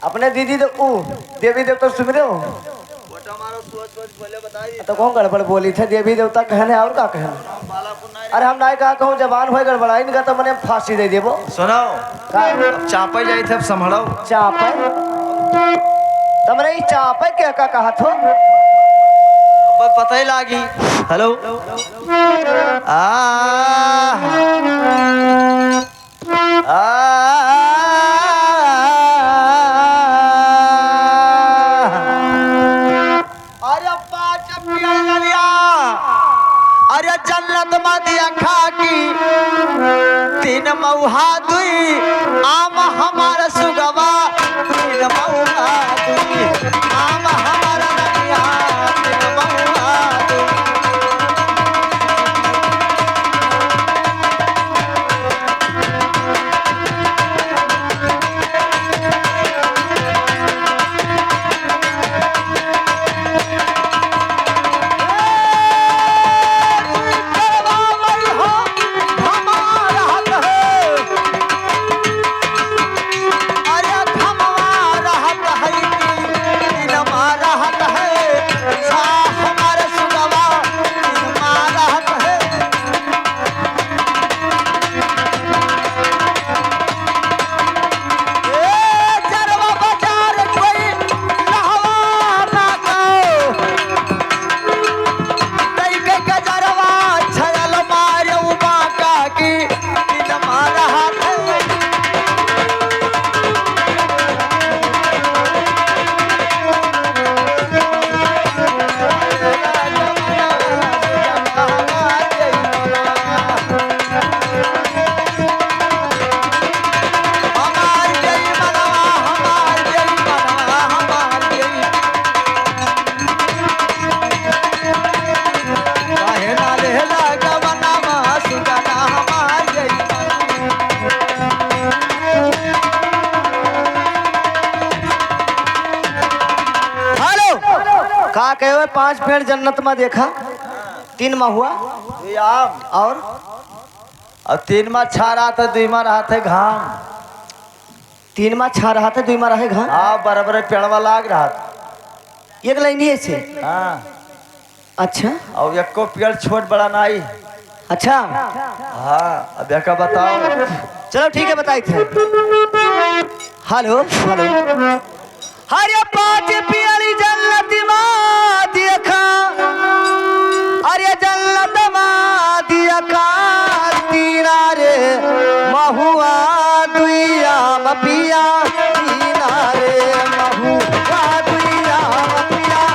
अपने दीदी तो देवी देवता सुमिरे हो तो कौन गड़बड़ बोली थे देवी देवता कहने और का कहने। अरे हम नहीं कहा कहूँ जबान हो गड़बड़ाई नहीं तो मैंने फांसी दे देबो। सुनो चापे जाई थे संभलो चापे तुमने ये चापे क्या का कहा थो पता ही लागी। हेलो अरे जन्नत मदिया खाकी तीन मऊहा दुई आम हमारा सुगवा तीन मऊहा दुई आम हमारा ननिया तीन मऊहा दुई। का कहे 5 पेड़ जन्नत में देखा 3 में हुआ आम और 3 में छा रहा था 2 में रहा था घाम 3 में छा रहा था 2 में रहे घाम। हाँ बराबर पेड़वा लाग रहा था एक लाइन ही ऐसे। हाँ अच्छा और एक को पेड़ छोट बड़ा नहीं। अच्छा हाँ अब क्या बताओ। चलो ठीक है बताई थे। हेलो हेलो हरे 5 पियरी जन्नत माँ देखा अरे जन्नत माँ देखा तीना रे महुआ दुइया पिया तीना रे महुआ दुइया पिया।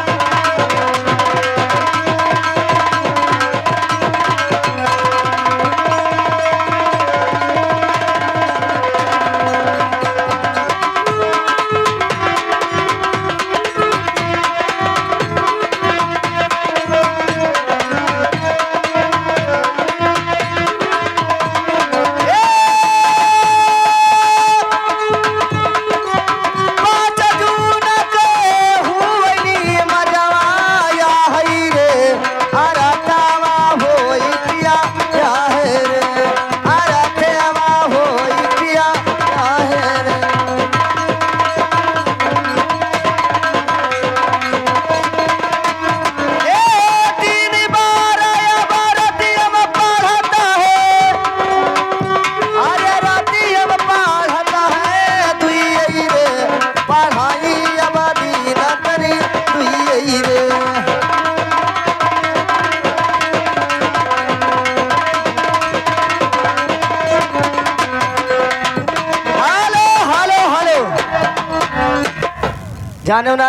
जाने ना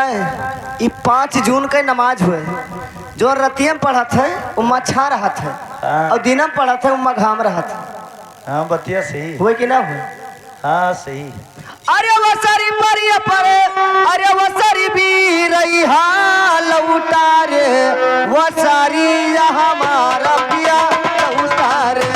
ये 5 जून के नमाज हुए जो रतियम पढ़ा था उम्मा छा रहा था और दिनम पढ़ा था उम्मा घाम रहा था। हाँ बतिया सही हुए कि ना हुए। हाँ सही। अरे वो सारी परिया परे अरे वो सारी भी रही लौटा रे वो सारी हमारा पिया लौटा रे।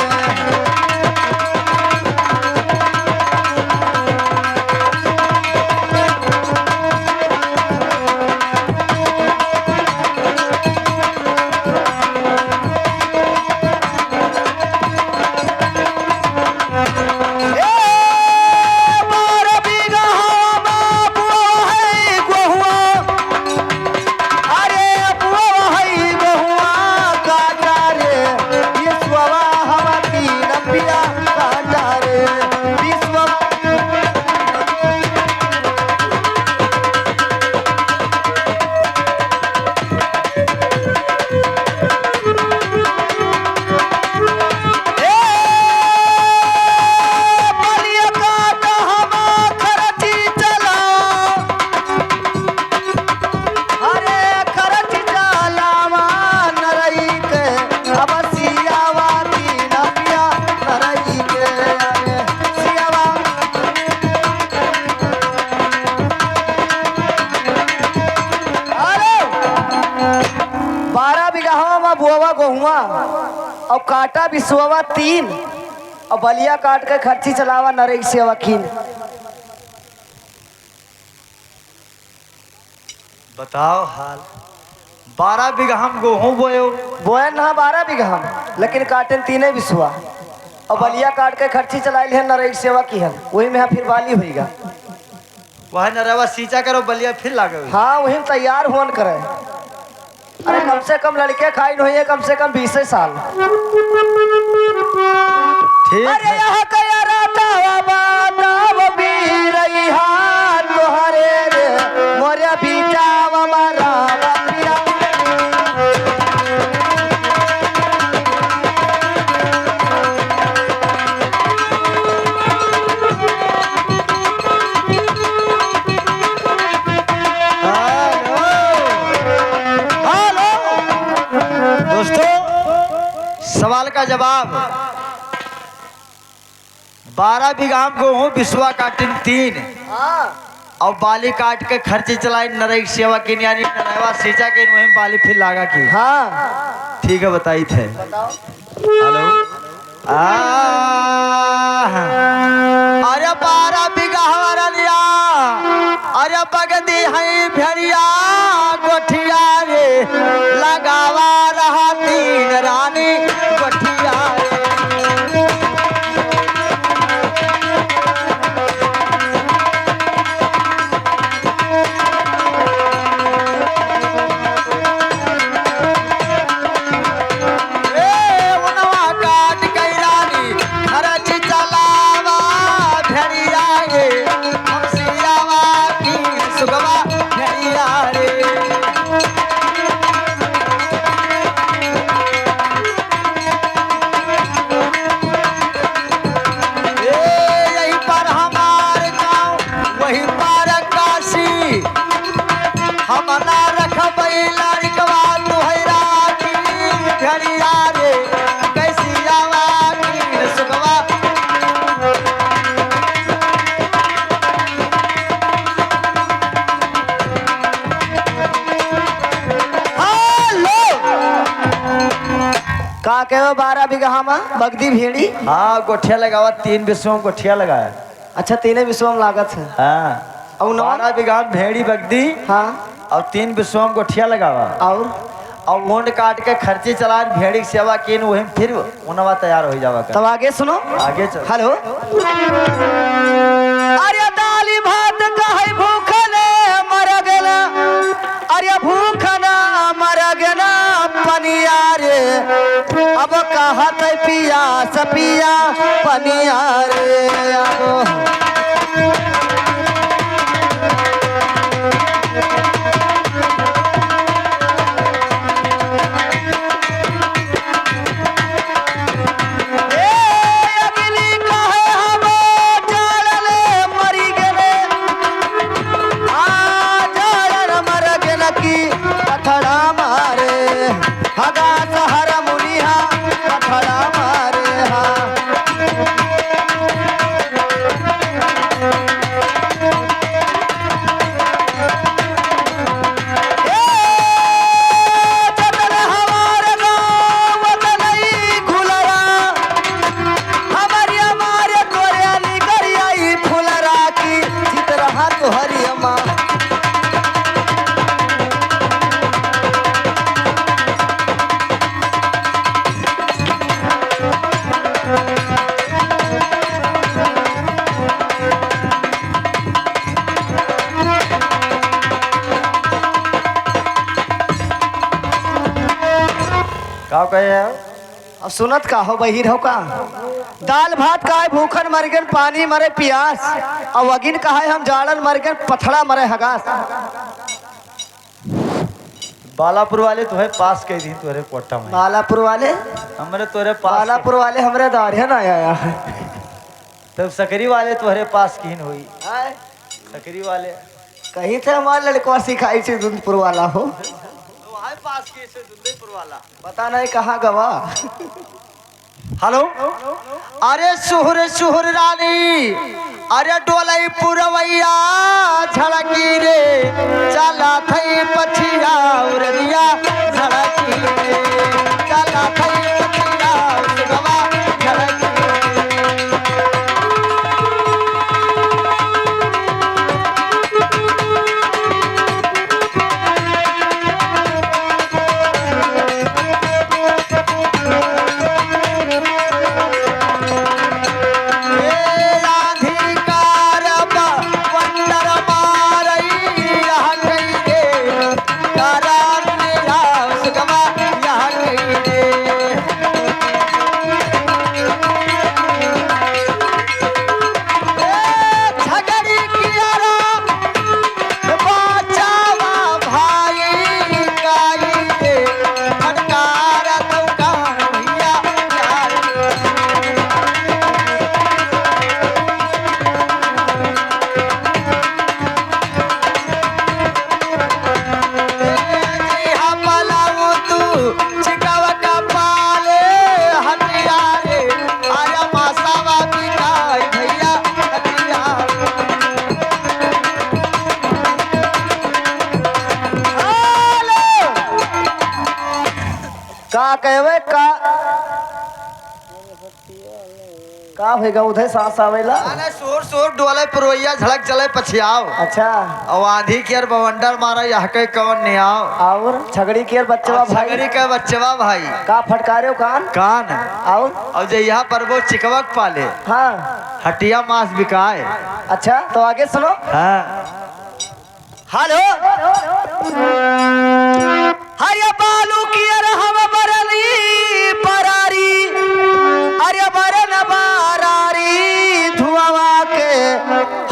पुआवा गोहुआ और काटा बिसुआ 3 और बलिया काट के खर्ची चलावा नरेग सेवा कीन। बताओ हाल। 12 बीघा हम गेहूं बोयो। बोया ना 12 बीघा हम, लेकिन काटे 3 बिसुआ और बलिया काट के खर्ची चलाइल है नरेग सेवा की है, वही में फिर बाली होगा। वह नरवा सींचा करो बलिया फिर लागे। हाँ वही तैयार होन करे। अरे कम से कम लड़के खाई नहीं, कम से कम 20 साल। ठीक अरे है। यहाँ कया राता बाताव बीरैहा तोहरे रे मोरे बीटाव मरा बपिया। दोस्तों सवाल का जवाब। 12 बीघा हम गेहूं बिसुआ काटिन 3 हाँ और बाली काट के खर्चे चलाई नरेग सेवा की यानी नरवा सींचा के वहीं बाली फिर लागा की। हाँ ठीक है बताई थे। बताओ। हेलो। अरे 12 बीघा हमारा लिया। अरे बगदी है भेड़िया गोठिया रे लगावा रहा 3 रानी गोठिया रे। का कहो 12 बीघा हम बगदी भेड़ी। हाँ गोठिया लगावा 3 बिसुआ गोठिया लगाया। अच्छा 3 बिसुआ में लागत है। हाँ और 12 बीघा भेड़ी बगदी हाँ और 3 बिसुआ में गोठिया लगावा और ऊंट काट के खर्चे चला भेड़ी की सेवा की वही फिर उनवा तैयार हो जावा। तब आगे सुनो। आगे चल। हेलो। अरे दाली भात कहे भूखले मर गेला। अरे भूखना मर गेला पनिया रे अब कहत पिया सपिया पनिया रे अब। का कहे है? अब सुनत का हो बहिर हो का। दाल भात का है भूखन मर गए पानी मरे प्यास और वगिन का है हम जाड़न मर गए पथड़ा मरे हगास। बालापुर वाले तुम्हें पास कह दी तुम्हारे कोटा में। बालापुर वाले हमरे तोरे पास बालापुर वाले हमरे दारिया ना आया। तब सकरी वाले तुम्हारे पास कीन हुई। सकरी वाले कहीं थे हमारे लड़का सिखाई थी दुंदपुर वाला हो। वहाँ पास की से दुंदपुर वाला पता नहीं कहाँ गवा। हेलो। अरे सुहर सुहर रानी अरे डोलई पुरवैया झड़की रे चला थई पछिया उरनिया झड़की रे। का कहवे का भैगा उधर सांस आवेला। अरे शोर शोर डोले पुरोइया झड़क चले पछियाओ। अच्छा और आंधी के बवंडर मारा यहाँ के कौन नहीं आओ। और छगड़ी के बच्चवा भाई छगड़ी के बच्चवा भाई का फटकारे कान कान। और जो यहाँ पर वो चिकवक पाले हाँ हटिया मांस बिकाए। अच्छा तो आगे सुनो। हाँ हेलो हरे बालू की हम बरली परारी अरे बरन बारारी धुआवा के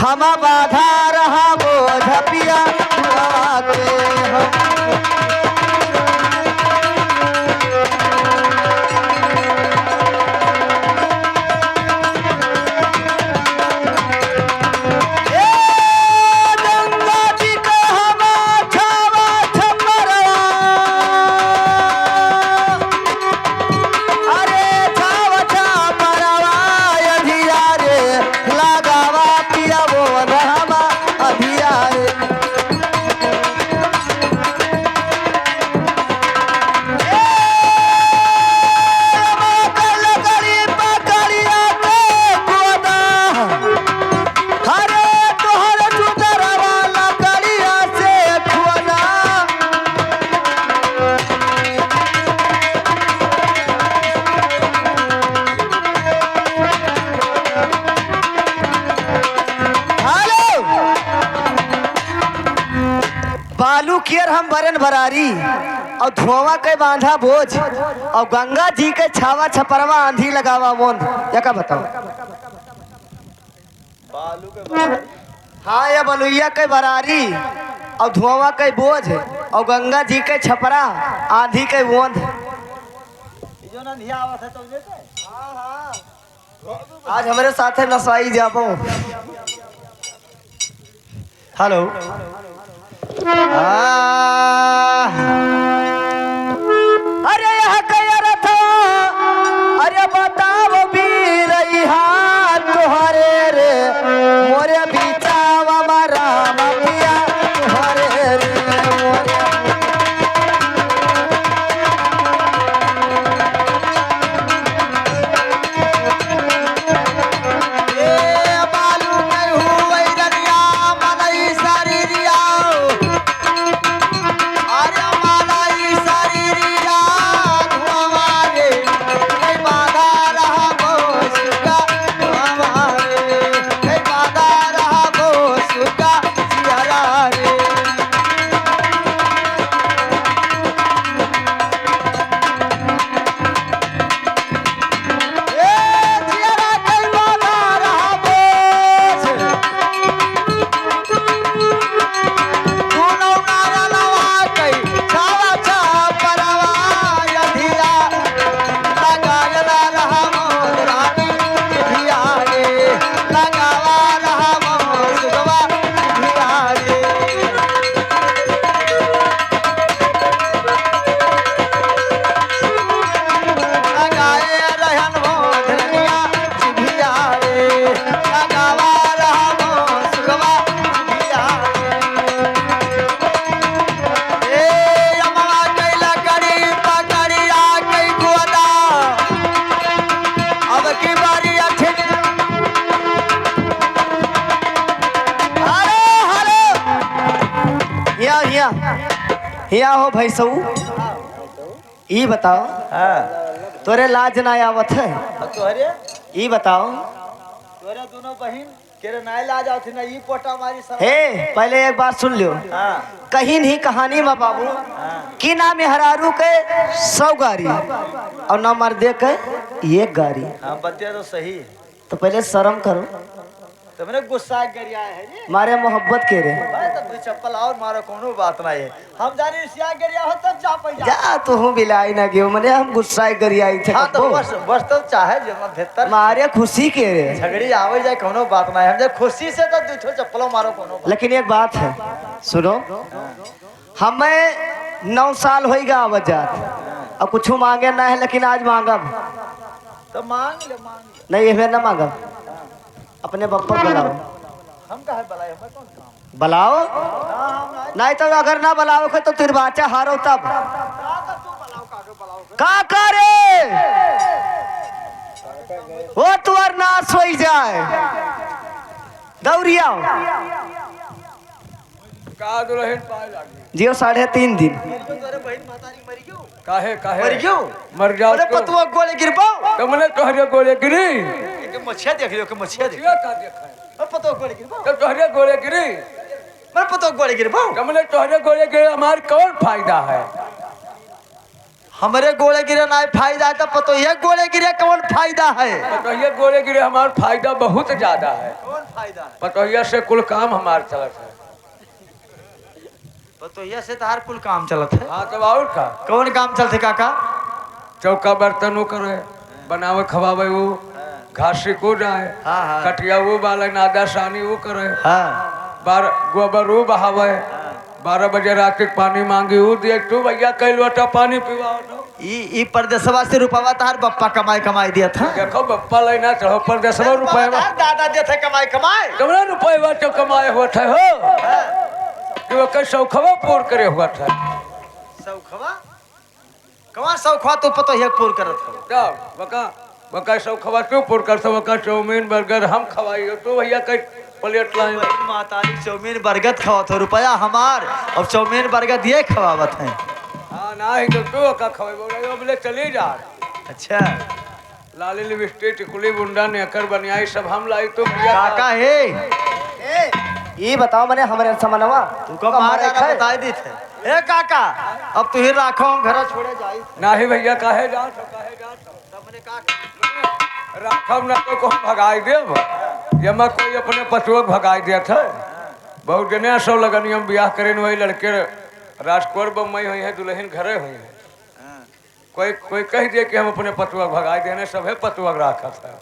हम बाधा रहा वो झपिया धुआवा के बालू कियर हम बरन भरारी और धुआं के बांधा बोझ और गंगा जी के छावा छपरवा आंधी लगावा मोन या का बताओ। बालू के हाँ या बलुइया के बरारी और धुआं के बोझ और गंगा जी के छपरा आंधी के वोंद। आज हमारे साथ है नसाई जाबो। हेलो अरे यह कह था अरे बताओ भी रही तुहरे रे मोरे बीचावा मारा पिया तुहरे रे मोरे हिया हो भाई सऊ ई बताओ तोरे लाज ना आवत है तोहरे ई बताओ तोरे दोनों बहन केरे नाय लाज आवत ना ई पोटा मारी सब। हे पहले एक बात सुन लियो। कहीं नहीं कहानी में बाबू की नाम है हरारू के 100 गाड़ी और ना मर्दे के 1 गाड़ी। हाँ बतिया तो सही। तो पहले शर्म करो तुमने गुस्सा गरिया है जी मारे मोहब्बत के रे भाई तब तू चप्पल और मारो कोनो बात नहीं है। हम जानी सिया गरिया हो तब जा पई जा तू हूं बिलाई ना गियो मने हम गुस्सा गरियाई थे। हां तो बस तो चाहे जे मैं बेहतर मारे खुशी के रे झगड़ी आवे जाए कोनो बात नहीं। हम जे खुशी से तो दूठो चप्पलों मारो कोनो। लेकिन एक बात है सुनो हमें 9 साल होइगा आवत जात अब कुछ मांगे ना है लेकिन आज मांगब तो मांग ले नहीं ये ना मांगब अपने बप्पा बुलाओ। हम कहे बुलाए हमें कौन काम बुलाओ नहीं तो अगर ना बुलाओ तो तिरबाचा हारो तब तू बुलाओ काके बुलाओ का करे वो तुअर नाश हो जाए दौड़िया का दुल्हन पाए लागी जियो 3.5 दिन काहे काहे मर गयो मर जाओ अरे पतवा गोले गिरबाओ तुमने तोहरे गोले गिरी के मछिया देख लियो के मछिया देख क्या का देखा है अरे पतवा गोले गिरबाओ तो तोहरे गोले गिरी मर पतवा गोले गिरबाओ तुमने तोहरे गोले गिरे हमार कौन फायदा है हमरे गोले गिरे ना फायदा है तो पतो ये गोले गिरे कौन फायदा है पतोहिया गोले गिरे हमार फायदा बहुत ज्यादा है कौन फायदा है पतोहिया से कुल काम हमार चलत है पतो ये से तार कुल काम चलत है हाँ तब और का कौन काम चलते काका चौका बर्तन वो करे बनावे खवावे वो घासी को जाए हाँ, हाँ। कटिया वो बाले नादा सानी वो करे हां बार गोबर वो बहावे 12 बजे रात के पानी मांगी वो दिए तू भैया कई लोटा पानी पीवाओ तो ई परदेसवा से रुपवा तार बप्पा कमाई दिया था देखो बप्पा लेना चढ़ो पर 10 रुपए तार दादा देते कमाई तुमने रुपए तो कमाए हुआ था हो कि वो कई सौखवा पूर करे हुआ था सौखवा कवा सौखवा तू पतो ये पूर करत हो जाओ बका सौखवा क्यों पूर करते बका चाउमीन बर्गर हम खवाई तू भैया कई प्लेट लाए मातारी चाउमीन बर्गर खावत हो रुपया हमार और चाउमीन बर्गर ये खवावत है हाँ ना ही तो तू का खवाई बोले बोले चली जा अच्छा लाली लिपस्टिक टिकुली बुंडा नेकर बनियाई सब हम लाई तो भैया काका हे ये बताओ मैंने हमारे समनवा तू को मारा ना बताई दी थे ए काका अब तू ही राखो हम घर छोड़े जाई ना ही भैया काहे जा सबने का राखब ना तो कौन भगाई देव ये मैं कोई अपने पशुओं को भगाई दिया था बहुत जने सब लगन हम ब्याह करें वही लड़के राजकोट बम्बई हुई है दुल्हन घरे हुई है कोई कह दिए कि हम अपने पतुआ भगाई देने सब है पतुआ राखा था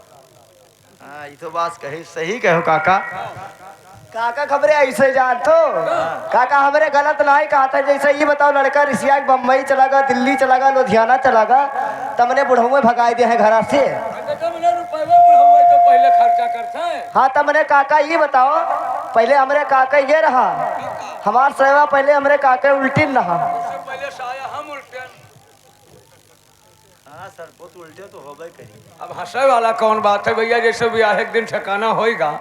हां ये तो बात कही सही कहो काका काका खबरें ऐसे जान तो काका हमारे गलत नहीं कहा था जैसे ये बताओ लड़का रिसिया बम्बई चला गया दिल्ली चला गया लुधियाना चला गया तमने बुढ़ऊ में भगाई दिए हैं घर से तो पहले खर्चा करता है हाँ तमने काका ये बताओ पहले हमारे काका ये रहा हमार सेवा पहले हमारे काका उल्टी न रहा पहले साया हम उल्टे हां सर बहुत उल्टे तो होबे करी अब हंसे वाला कौन बात है भैया जैसे ब्याह एक दिन ठिकाना होएगा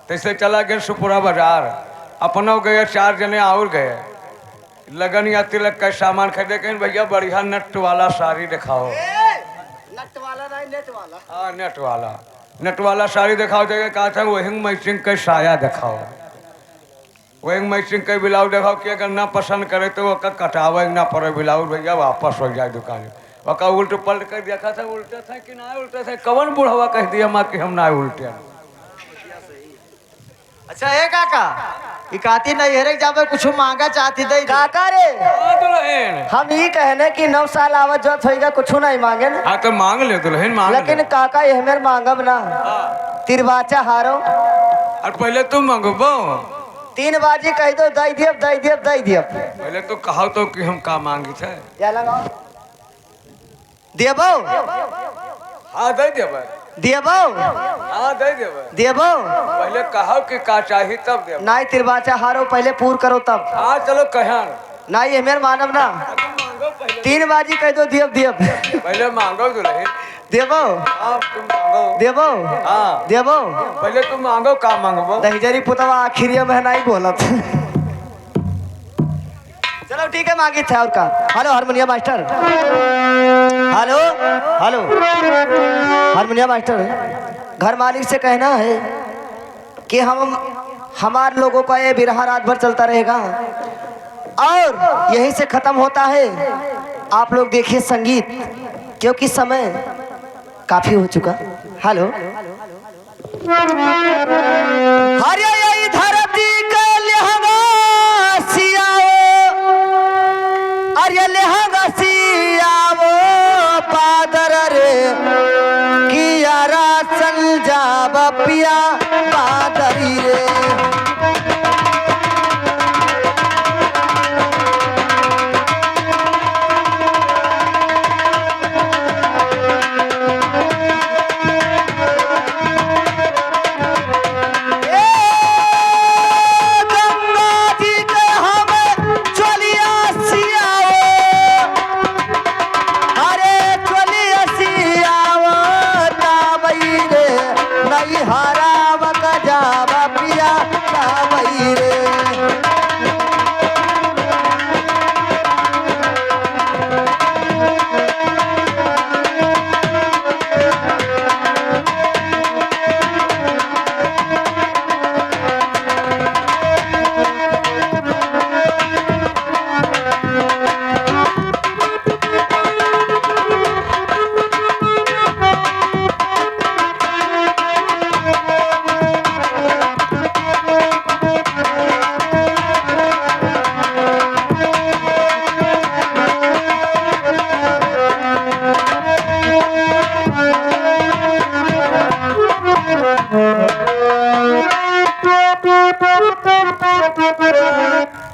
तैसे चला गया सुपुरा बाजार अपना गए 4 जने और गए लगन या तिलक का सामान खरीदे कहीं भैया बढ़िया नट वाला साड़ी दिखाओ नट वाला नहीं नेट वाला हाँ नेट वाला साड़ी दिखाओ जगह कहा था वही मैचिंग का साया दिखाओ वही मैचिंग का ब्लाउज दिखाओ कि अगर ना पसंद करे तो वह कटावे ना पड़े ब्लाउज भैया वापस हो जाए दुकान वह उल्ट पलट कर देखा था उल्टे था कि ना उल्टे थे कवन बुढ़वा कह दिया माँ कि हम ना उल्टे अच्छा ए काका ई काती नहीं हेरे जाबे कुछ मांगा चाहती दे काका रे दुल्हन हम ये कहने कि 9 साल आवत जत होएगा कुछ नहीं मांगे न हाँ तो मांग ले दुल्हन मांग ले लेकिन काका ये हमें मांगब ना तिरबाचा हारो और पहले तुम मांगबो 3 बाजी कह दो दई दियब पहले तो कहो तो कि हम का मांगी थे या लगाओ देबो हाँ दे देबे देबो हाँ दे देबे देबो पहले कहो कि का चाहिए तब देबे नहीं तिरबाचा हारो पहले पूर करो तब हाँ चलो कहन नहीं हमें मानब ना मांगो पहले 3 बाजी कह दो दियब पहले मांगो दुल्हन देबो हाँ तुम मांगो देबो हाँ देबो पहले तुम मांगो का मांगबो दहीजरी पुतवा आखिरी में नहीं बोलत चलो ठीक है मांगी था और का hello harmonium master hello hello harmonium master घर मालिक से कहना है कि हमार लोगों का ये बिरहा रात भर चलता रहेगा और यहीं से खत्म होता है आप लोग देखिए संगीत क्योंकि समय काफी हो चुका हेलो